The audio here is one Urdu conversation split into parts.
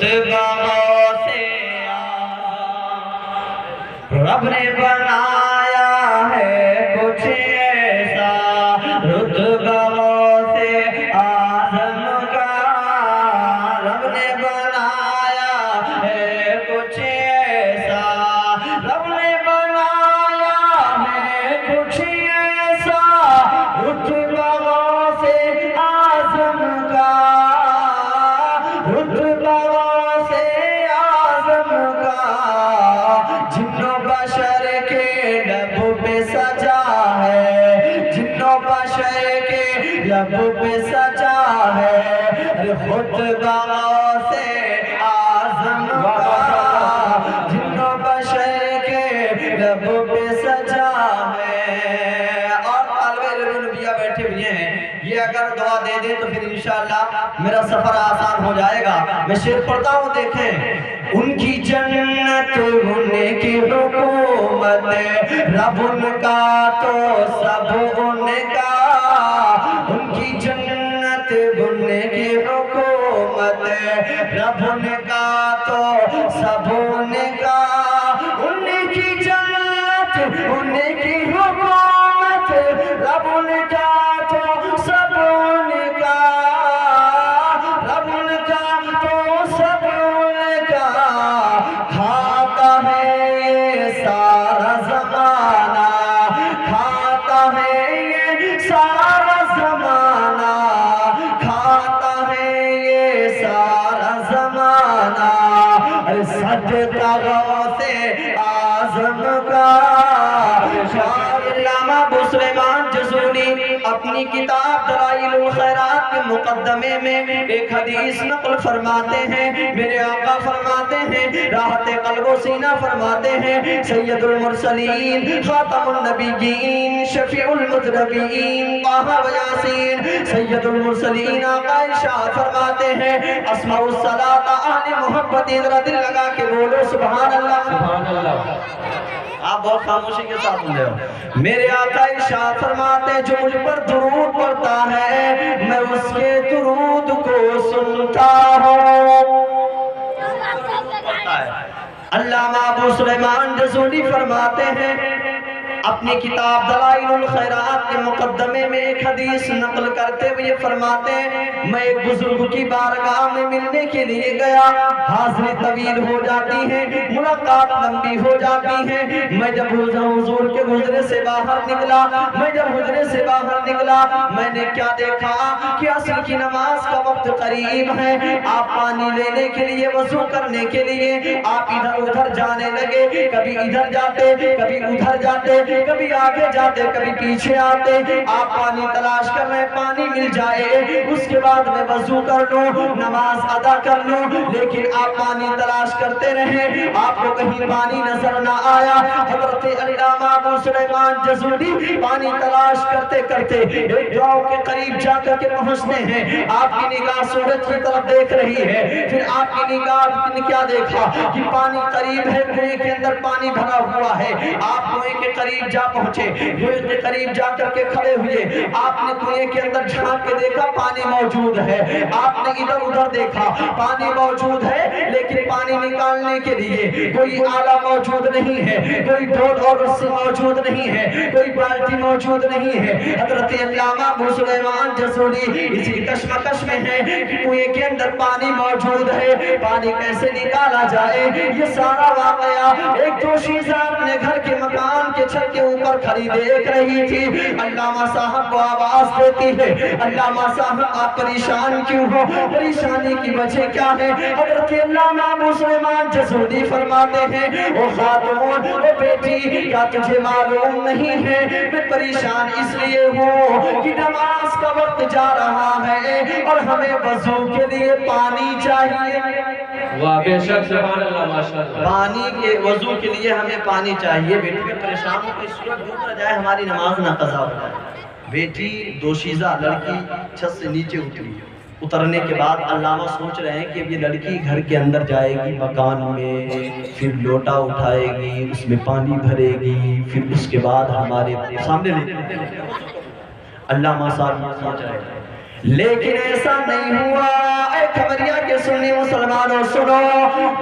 رتبہ سے رب نے بنایا ہے کچھ ایسا، رتبہ سے آدم کا رب نے بنایا ہے کچھ ایسا، رب نے بنایا ہے کچھ ایسا، رتبہ سے آدم کا، رتبہ سے آدم کا، جن و بشر کے لب پہ سجا ہے، جن و بشر کے لب پہ سجا ہے، خطبہ سے آزم کا، جن و بشر کے لب پہ سجا ہے۔ اور طالب علم نبیہ بیٹھے ہوئے ہیں، یہ اگر دعا دے دے تو پھر انشاءاللہ میرا سفر آسان ہو جائے گا۔ میں شعر پڑھتا ہوں، دیکھیں۔ ان کی جنت ان کی حکومت، رب ان کا تو سب ان کا، ان کی جنت ان کی حکومت، رب ان کا تو سب ان کا، ان کی جنت ان کی حکومت، رب ان کا تو سب ان کا، رب ان کا تو سب ان کا، کھاتا ہے یہ سارا زمانہ، کھاتا ہے یہ سارا زمانہ، کھاتا ہے یہ سارا زمانہ، صدقہ غوث اعظم کا۔ شاعر علامہ ابو سلیمان جزونی اپنی کتاب دلائل الخیرات کے مقدمے میں ایک حدیث نقل فرماتے ہیں، میرے آقا فرماتے ہیں، راحت قلب و سینہ فرماتے ہیں، سید المرسلین خاتم النبیین شفیع المذنبین طٰہٰ و یاسین، سید المرسلین آقا ارشاد فرماتے ہیں، اسمع الصلاۃ اہل محبت، ذرا دل لگا کے بولو سبحان اللہ۔ سبحان اللہ۔ آپ بہت خاموشی کے ساتھ سن رہے ہو۔ میرے آقا ارشاد فرماتے ہیں، جو مجھ پر درود پڑھتا ہے میں اس کے درود کو سنتا ہوں۔ علامہ ابو سلیمان جزونی فرماتے ہیں اپنی کتاب دلائل الخیرات کے مقدمے میں ایک حدیث نقل کرتے ہوئے فرماتے ہیں، میں ایک بزرگ کی بارگاہ میں ملنے کے لیے گیا، حاضری طویل ہو جاتی ہے، ملاقات لمبی ہو جاتی ہے، میں جب حضور کے حجرے سے باہر نکلا، میں نے کیا دیکھا کہ عصر کی نماز کا وقت قریب ہے، آپ پانی لینے کے لیے وضو کرنے کے لیے آپ ادھر ادھر جانے لگے، کبھی ادھر جاتے کبھی ادھر جاتے، کبھی آگے جاتے کبھی پیچھے آتے، آپ پانی تلاش کر رہے، پانی مل جائے اس کے بعد میں وضو کر لوں، نماز ادا کر لوں، لیکن آپ پانی تلاش کرتے رہے، آپ کو کہیں پانی نظر نہ آیا۔ حضرت علامہ ابو سلیمان جزونی پانی تلاش کرتے کرتے ایک گاؤں کے قریب جا کر کے پہنچتے ہیں، آپ کی نگاہ سورج کی طرف دیکھ رہی ہے، پھر آپ کی نگاہ نے کیا دیکھا کہ پانی قریب ہے، کنویں کے اندر پانی بھرا ہوا ہے، آپ کنویں کے قریب جا پہنچے، کنویں کے قریب جا کر کے کھڑے ہوئے، آپ نے کنویں کے اندر جھانک کے دیکھا پانی موجود ہے، آپ نے ادھر ادھر دیکھا پانی موجود ہے، لیکن پانی نکالنے کے لیے کوئی آلہ موجود نہیں ہے، کوئی ڈول اور رسی موجود نہیں ہے، کوئی بالٹی موجود نہیں ہے۔ حضرت علامہ ابو سلیمان جزونی اسی کشمکش میں ہے کہ کنویں کے اندر پانی موجود ہے، پانی کیسے نکالا جائے، یہ سارا واقعہ ایک دوشیزہ اپنے گھر کے مکان کے چھت کے اوپر کھڑی دیکھ رہی تھی۔ علامہ صاحب کو آواز دیتی ہے، علامہ صاحب آپ پریشان کیوں ہو، پریشانی کی وجہ کیا ہے؟ حضرت علامہ ابو سلیمان جزونی فرماتے ہیں، او خاتون، او بیٹی، کیا تجھے معلوم نہیں ہے میں پریشان اس لیے ہوں کہ نماز کا وقت جا رہا ہے اور ہمیں وضو کے لیے پانی چاہیے۔ واہ بے شک سبحان اللہ ماشاءاللہ۔ پانی کے وضو کے لیے ہمیں پانی چاہیے، بیٹی میں پریشان ہو کہ سورج ڈوب نہ جائے ہماری نماز نہ قضا ہو جائے۔ بیٹی دوشیزہ لڑکی چھت سے نیچے اتری، اترنے کے بعد علامہ سوچ رہے ہیں کہ اب یہ لڑکی گھر کے اندر جائے گی مکان میں، پھر لوٹا اٹھائے گی، اس میں پانی بھرے گی، پھر اس کے بعد ہمارے سامنے لے علامہ صاحب سوچ رہے ہیں لیکن ایسا نہیں ہوا۔ اے خبریہ کے سنی مسلمانوں سنو،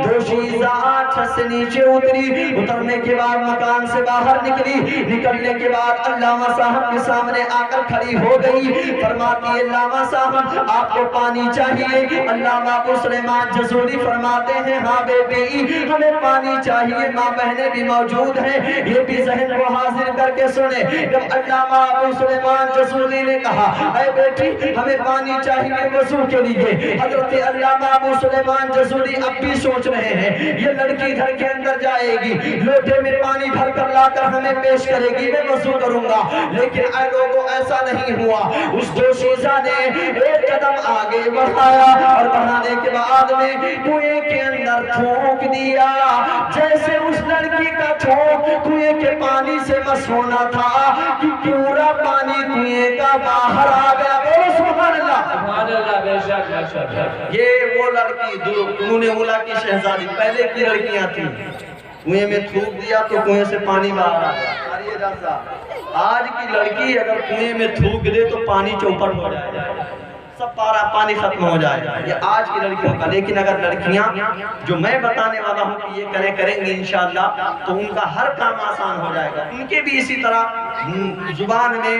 دوشیزہ چھت سے نیچے اترنے کے بعد مکان سے باہر نکلنے کے بعد علامہ صاحب کے سامنے آ کر کھڑی ہو گئی، فرماتی ہے علامہ صاحب آپ کو پانی چاہیے؟ علامہ ابو سلیمان جزوری فرماتے ہیں ہاں بیٹی ہمیں پانی چاہیے، ماں بہنیں بھی موجود ہیں، یہ بھی ذہن کو حاضر کر کے سنے۔ جب علامہ ابو سلیمان جزوری نے کہا اے بیٹی ہمیں پانی چاہیے وضو کے لیے، حضرت علامہ ابو سلیمان جزوری اب بھی سوچ رہے ہیں یہ لڑکی گھر کے اندر جائے گی، لوٹے میں پانی بھر کر لا کر ہمیں پیش کرے گی، میں وضو کروں گا، لیکن اے لوگوں ایسا نہیں ہوا۔ اس دوشیزہ نے ایک قدم آگے بڑھایا اور بڑھانے کے بعد میں کنویں کے اندر تھوک دیا، جیسے اس لڑکی کا تھوک کنویں کے پانی سے مس ہونا تھا کہ پورا پانی کنویں کا باہر آ گیا۔ بولو سبحان اللہ۔ سبحان اللہ، بے شک بے شک۔ یہ وہ لڑکی قرون اولیٰ کی شہزادی، پہلے کی لڑکیاں تھیں، کنویں میں تھوک دیا تو کنویں سے پانی باہر آ گیا۔ آج کی لڑکی اگر کنویں میں تھوک دے تو پانی چوپٹ ہو جائے گا، سب پارا پانی ختم ہو جائے گا، یہ آج کی لڑکیوں کا۔ لیکن اگر لڑکیاں جو میں بتانے والا ہوں کہ یہ کریں گے انشاءاللہ تو ان کا ہر کام آسان ہو جائے گا۔ ان کے بھی اسی طرح زبان میں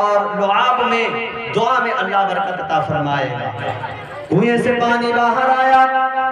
اور لعاب میں دعا میں اللہ برکت عطا فرمائے گا۔ کنویں سے پانی باہر آیا،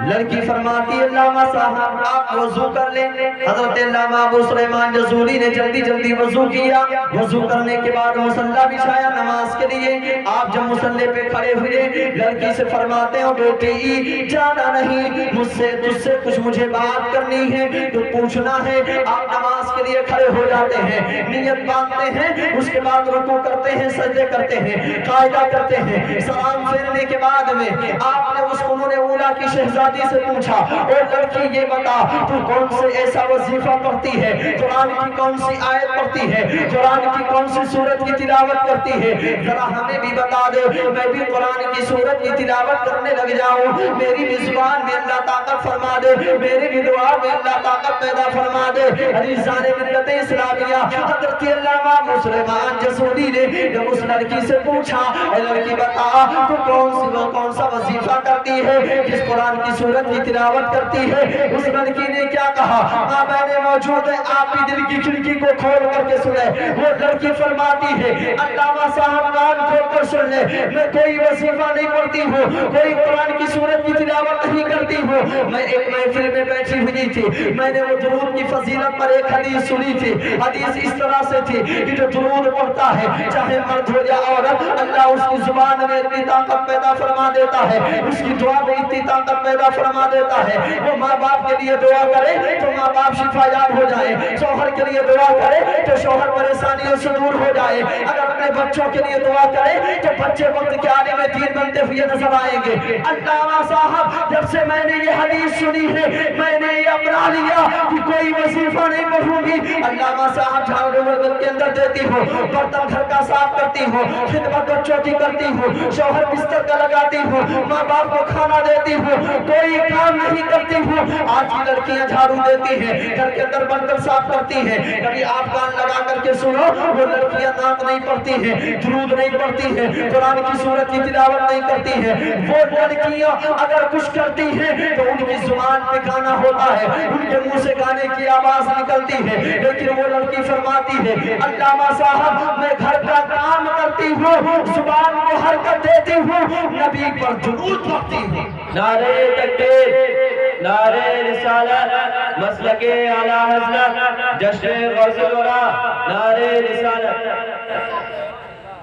لڑکی فرماتی علامہ صاحب آپ وضو کر لیں۔ حضرت علامہ ابو سلیمان جزوری نے جلدی وضو کیا، وضو کرنے کے بعد مصلی بچھایا نماز کے لیے۔ آپ جب مصلی پہ کھڑے ہوئے لڑکی سے فرماتے ہو بیٹی جانا نہیں، مجھ سے تجھ سے کچھ مجھے بات کرنی ہے، کچھ پوچھنا ہے۔ آپ نماز کے لیے کھڑے ہو جاتے ہیں، نیت باندھتے ہیں، اس کے بعد رکوع کرتے ہیں، سجدے کرتے ہیں، قاعدہ کرتے ہیں۔ سلام پھیرنے کے بعد میں آپ نے اس قرون اولیٰ کی شہزادی سے پوچھا اے لڑکی یہ بتا تو کون سے ایسا وظیفہ پڑھتی ہے، قرآن کی کون سی آیت پڑھتی ہے، قرآن کی کون سی سورت کی تلاوت کرتی ہے، ذرا ہمیں بھی بتا دے، میں بھی قرآن کی سورت کی تلاوت کرنے لگ جاؤں، میری بھی زبان میں اللہ طاقت فرما دے، میری بھی دعا میں اللہ طاقت پیدا فرما دے۔ عزیزان ملت اسلامیہ، حضرت علامہ ابو سلیمان جزوری نے جب اس لڑکی سے پوچھا اے لڑکی بتا تو کون سا وظیفہ کرتی ہے، جس قرآن کی سورت کی تلاوت کرتی ہے، اس لڑکی نے کیا کہا؟ ماں بہنیں موجود ہیں، آپ بھی دل کی کھڑکی کو کھول کر کے سنیں۔ وہ لڑکی فرماتی ہے علامہ صاحب کان کھول کر سن لے، میں کوئی وظیفہ نہیں پڑھتی ہوں، کوئی قرآن کی سورت کی تلاوت نہیں کرتی ہوں، میں ایک محفل میں بیٹھی ہوئی تھی، میں نے وہ درود کی فضیلت پر ایک حدیث سنی تھی۔ حدیث اس طرح سے تھی کہ جو درود پڑھتا ہے چاہے مرد ہو یا عورت، اللہ اس کی زبان میں اتنی طاقت پیدا فرما دیتا ہے، اس کی دعا میں اتنی طاقت پیدا فرما دیتا ہے۔ وہ ماں باپ کے لیے دعا کرے تو ماں باپ شفا یاب ہو جائے، شوہر کے لیے دعا کرے تو شوہر پریشانیوں سے دور ہو جائے، اگر اپنے بچوں کے لیے دعا کرے تو بچے وقت کے آنے میں دین بنتے ہوئے نظر آئیں گے۔ علامہ صاحب جب سے میں نے یہ حدیث سنی ہے میں نے یہ اپنا لیا کہ کوئی وظیفہ نہیں پڑھوں گی۔ علامہ صاحب جھاڑو کے اندر دیتی ہوں، برتن گھر کا صاف کرتی ہوں، خدمت بچوں کی کرتی ہوں، شوہر بستر کا لگاتی ہوں، ماں باپ کو کھانا دیتی ہوں، کوئی کام نہیں کرتی ہوں۔ آج کی لڑکیاں جھاڑو دیتی ہیں، گھر کے اندر برتن صاف کرتی ہیں، کبھی آپ کان لگا کر کے سنو وہ لڑکیاں نعت نہیں پڑھتی ہیں، درود نہیں پڑھتی ہیں، قرآن کی سورت کی تلاوت نہیں کرتی ہیں۔ وہ لڑکیاں اگر کچھ کرتی ہیں تو ان کی زبان پہ گانا ہوتا ہے، ان کے منہ سے گانے کی آواز نکلتی ہے، لیکن وہ لڑکی فرماتی ہے علامہ صاحب میں گھر کا کام کرتی ہوں، زبان کو حرکت دیتی ہوں، نبی پر درود پڑھتی ہوں۔ نعرہ تکبیر، نعرہ رسالت، مسلک اعلی حضرت، جشن غوث الورا، نعرہ رسالت۔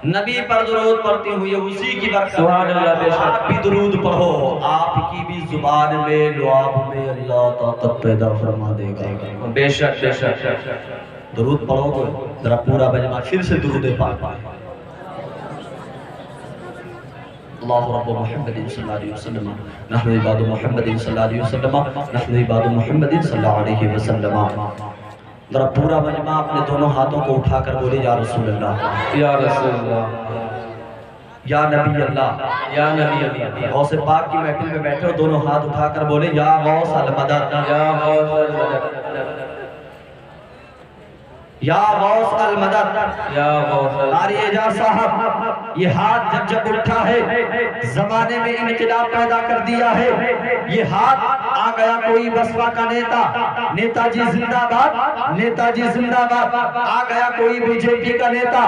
نبی پر درود پڑھتی ہوں، یہ اسی کی برکت۔ سبحان اللہ، بے شک۔ آپ بھی درود پڑھو، آپ کی بھی زبان میں لعاب میں اللہ طاقت پیدا فرما دے گا۔ بے شک بے شک۔ درود پڑھو گے ذرا پورا بجمع پھر سے درود پاک پڑھیں۔ اللہ رب محمد صلی اللہ علیہ وسلم، نحن عباد محمد صلی اللہ علیہ وسلم، نحن عباد محمد صلی اللہ علیہ وسلم۔ ذرا پورا مجمع اپنے دونوں ہاتھوں کو اٹھا کر بولے یا رسول اللہ، یا رسول اللہ، یا نبی اللہ، یا نبی اللہ۔ غوث پاک کی محفل میں بیٹھے ہو، دونوں ہاتھ اٹھا کر بولے یا غوث المدد، یا غوث المدد۔ یا غوث المدد، یا غوث قاری اعجاز صاحب یہ ہاتھ جب اٹھا ہے زمانے میں انقلاب پیدا کر دیا ہے. یہ ہاتھ آ گیا کوئی بسپا کا نیتا، نیتا جی زندہ باد، نیتا جی زندہ باد. آ گیا کوئی بی جے پی کا نیتا،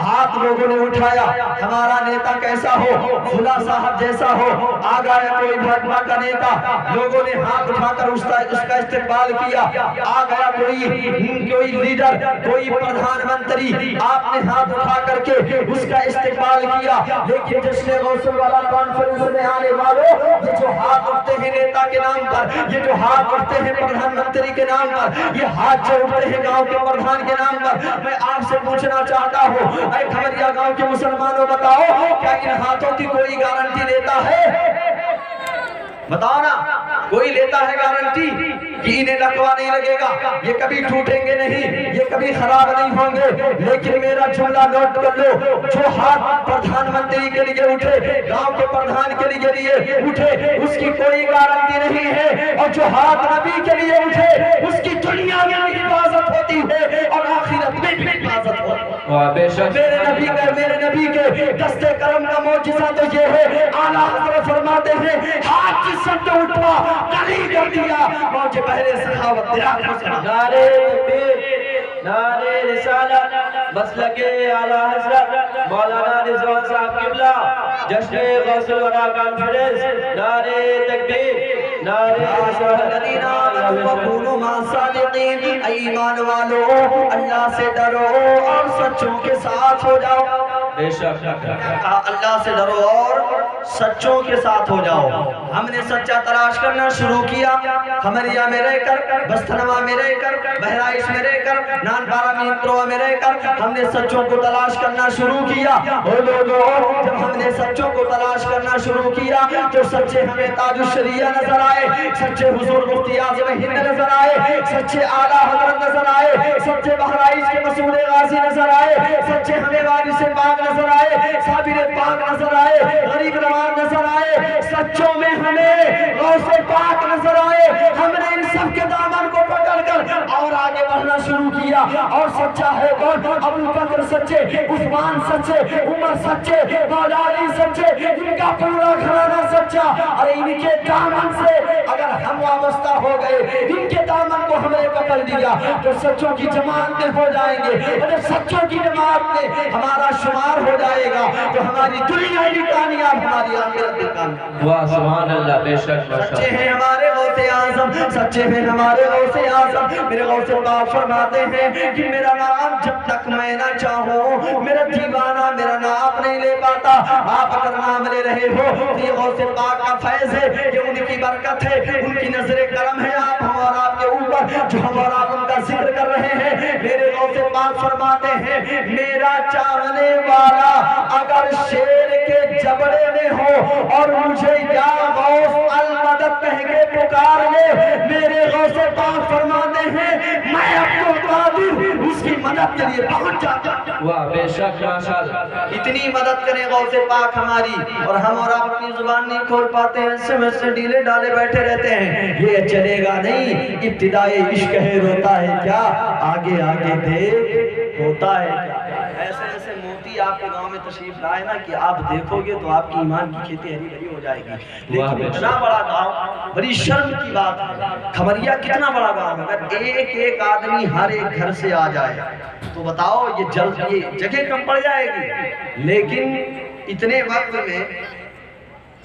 ہاتھ لوگوں نے اٹھایا ہمارا نیتا کیسا ہو، کھلا صاحب جیسا ہو. آ گیا کوئی بھاجپا کا نیتا، لوگوں نے ہاتھ اٹھا کر اس کا استقبال کیا. آ گیا کوئی لیڈر، کوئی پردھان منتری، آپ نے ہاتھ اٹھا کر کے اس کا استقبال کیا. لیکن جشن غوث الورا کانفرنس میں آنے والوں، یہ جو ہاتھ اٹھتے ہیں نیتا کے نام پر، یہ جو ہاتھ اٹھتے ہیں پردھان منتری کے نام پر، یہ ہاتھ جو اٹھتے ہیں گاؤں کے پردھان کے نام پر، میں آپ سے پوچھنا چاہتا ہوں اے کھمریا گاؤں کے مسلمانوں بتاؤ کیا ان ہاتھوں کی کوئی گارنٹی لیتا ہے؟ بتاؤ نا، کوئی لیتا ہے گارنٹی کہ انہیں لکوا نہیں لگے گا، یہ کبھی ٹوٹیں گے نہیں، یہ کبھی خراب نہیں ہوں گے؟ لیکن میرا جملہ نوٹ کر لو، جو ہاتھ پردھان منتری کے لیے اٹھے، گاؤں کے پردھان کے لیے اٹھے، اس کی کوئی گارنٹی نہیں ہے. اور جو ہاتھ نبی کے لیے اٹھے اس کی دنیا میں بھی حفاظت ہوتی ہے اور آخرت میں بھی حفاظت ہوتی ہے. بے شک میرے نبی کے دست کرم کا معجزہ تو یہ ہے، اعلیٰ حضرت فرماتے ہیں ہاتھ کی سمت اٹھا قلی کر دیا موج بحر سخاوت دیا. نعرے تکبیر، نعرے رسالت، مسلک اعلیٰ حضرت مولانا رضوان صاحب قبلہ، جشن غوث الورا کانفرنس. نعرے تکبیر، نعرے الذین آمنوا وکونوا مع الصادقین. ایمان والو اللہ سے ڈرو اور سچوں کے ساتھ ہو جاؤ. بے شک اللہ سے ڈرو اور سچوں کے ساتھ ہو جاؤ. ہم نے سچا تلاش کرنا شروع کیا، کھمریا میں رہ کر، بستنوا میں رہ کر، بہرائش میں رہ کر، نانپارا میتروا میں رہ کر ہم نے سچوں کو تلاش کرنا شروع کیا. او لوگوں، جب ہم نے سچوں کو تلاش کرنا شروع کیا تو سچے ہمیں تاج الشریعہ نظر آئے، سچے حضور مفتی اعظم ہند نظر آئے، سچے اعلیٰ حضرت نظر آئے، سچے بہرائش کے مسعود غازی نظر آئے، سچے ہمیں وارث پاک نظر آئے، صابر پاک نظر آئے، غریب نواز نظر آئے. سچوں میں ہمیں غوث پاک نظر آئے. ہم نے ان سب کے دامن کو پکڑ کر اور آگے بڑھنا شروع کیا. اور سچا ہے کون؟ ابو بکر سچے، عثمان سچے، عمر سچے، مولا علی سچے، ان کا پورا گھرانہ سچا. اور ان کے دامن سے اگر ہم وابستہ ہو گئے، ان کے دامن کو ہم نے پکڑ لیا تو سچوں کی جماعت میں ہو جائیں گے. اور جب سچوں کی جماعت میں ہمارا شمار ہو جائے گا تو ہماری دنیا بھی کامیاب، ہماری آخرت بھی کامیاب. واہ سبحان اللہ. بے شک سچے ہیں ہمارے غوث اعظم، سچے ہیں ہمارے غوث اعظم. میرے غوث پاک فرماتے ہیں کہ میرا نام جب تک میں نہ چاہوں میرا دیوانہ میرا نام نہیں لے پاتا. آپ اگر نام لے رہے ہو تو یہ غوث پاک کا فیض ہے، یہ ان کی برکت ہے، ان کی نظر کرم ہے آپ ہم اور آپ کے اوپر، جو ہم اور آپ ان کا ذکر کر رہے ہیں. میرے غوث پاک فرماتے ہیں میرا چاہنے والا اگر شیر کے جبڑے میں ہو اور مجھے یا غوث المدد کہہ کے پکار لے، میرے غوث پاک فرماتے ہیں میں اب تو قادر اس کی مدد کے لیے پہنچ جاتا. واہ بے شک ماشاءاللہ. اتنی مدد کریں غوث پاک ہماری، اور ہم اور آپ اپنی زبان نہیں کھول پاتے ہیں، اس سے ڈیلے ڈالے بیٹھے رہتے ہیں. یہ چلے گا نہیں، ابتدائی عشق ہے روتا ہے کیا، آگے آگے دیکھ ہوتا ہے کیا. ایسے ایسے موتی آپ کے گاؤں میں تشریف لائے نا کہ آپ دیکھو گے تو آپ کی ایمان کی کھیتی ہری بھری ہو جائے گی. لیکن اتنا بڑا گاؤں، بڑی شرم کی بات ہے، کھمریا کتنا بڑا گاؤں ہے. اگر ایک ایک آدمی ہر ایک گھر سے آ جائے تو بتاؤ یہ جگہ کم پڑ جائے گی. لیکن اتنے وقت میں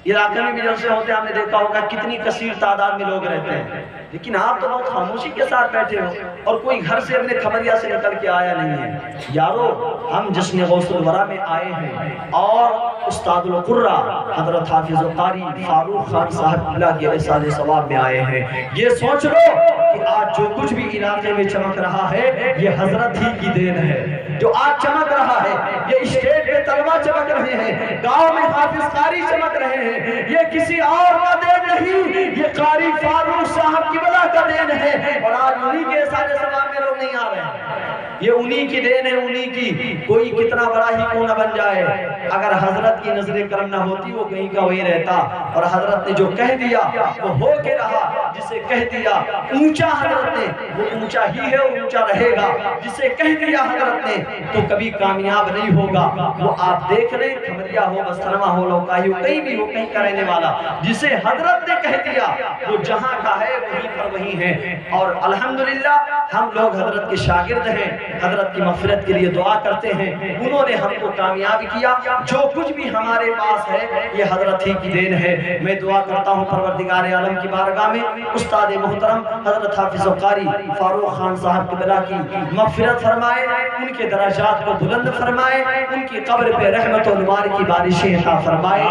علاقے میں بھی جلسے ہوتے ہیں، آپ نے دیکھا ہوگا کتنی کثیر تعداد میں لوگ رہتے ہیں. لیکن آپ تو بہت خاموشی کے ساتھ بیٹھے ہو اور کوئی گھر سے اپنے کھمریا سے نکل کے آیا نہیں ہے. یارو ہم جشن غوث الورا میں آئے ہیں اور استاد القرہ حضرت حافظ قاری فاروق خان صاحب اللہ کے رسالہ ثواب میں آئے ہیں. یہ سوچ لو کہ آج جو کچھ بھی علاقے میں چمک رہا ہے یہ حضرت ہی کی دین ہے. جو آج چمک رہا ہے یہ اسٹیج پہ طلبہ چمک رہے ہیں، گاؤں میں حافظ قاری چمک رہے ہیں، یہ کسی اور کا دین نہیں، یہ قاری فاروق صاحب کی بلا کا دین ہے. اور آج انہی کے رسالہ ثواب میں لوگ نہیں آ رہے ہیں. یہ انہی کی دین ہے، انہی کی، کوئی کتنا بڑا ہی کیوں نہ بن جائے، اگر حضرت کی نظر کرم نہ ہوتی وہ کہیں کا وہی رہتا، اور حضرت نے جو کہہ دیا وہ ہو کے رہا، جسے کہہ دیا اونچا حضرت نے وہ اونچا ہی ہے اور اونچا رہے گا، جسے کہہ دیا حضرت نے تو کبھی کامیاب نہیں ہوگا۔ وہ آپ دیکھ رہے کھمریا ہو، بسترما ہو، لوکائی ہو، کہیں بھی ہو، کہیں کا رہنے والا، جسے حضرت نے کہہ دیا وہ جہاں کا ہے وہیں پر وہیں ہے۔ اور الحمدللہ ہم لوگ حضرت کے شاگرد ہیں، حضرت کی مغفرت کے لیے دعا کرتے ہیں، انہوں نے ہم کو کامیاب کیا، جو کچھ بھی ہمارے پاس ہے یہ حضرت ہی کی دین ہے۔ میں دعا کرتا ہوں پروردگار عالم کی بارگاہ میں استاد محترم حضرت حافظ قاری فاروق خان صاحب قبلہ کی مغفرت فرمائے، ان کے درجات کو بلند فرمائے، ان کی قبر پہ رحمت و نوار کی بارشیں عطا فرمائے۔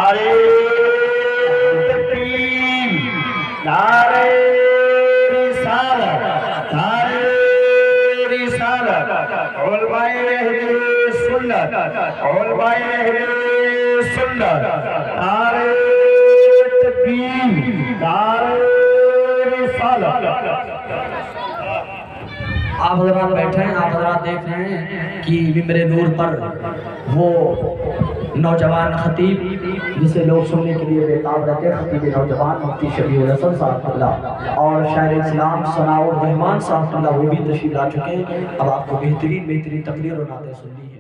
نعرہ رسالت، نعرہ رسالت، علماء اہل سنت، علماء اہل سنت، نعرہ تکبیر، نعرہ رسالت۔ آپ حضرات بیٹھے ہیں، آپ حضرات دیکھ رہے ہیں کہ ممبر نور پر وہ نوجوان خطیب جسے لوگ سننے کے لیے بےتاب رہتے ہیں، خطیب نوجوان مفتی شفیع الحسن صاحب اللہ اور شاعر اسلام ثناء الرحمان صاحب اللہ وہ بھی تشریف لا چکے ہیں۔ اب آپ کو بہترین تقریر اور نعتیں سننی ہے۔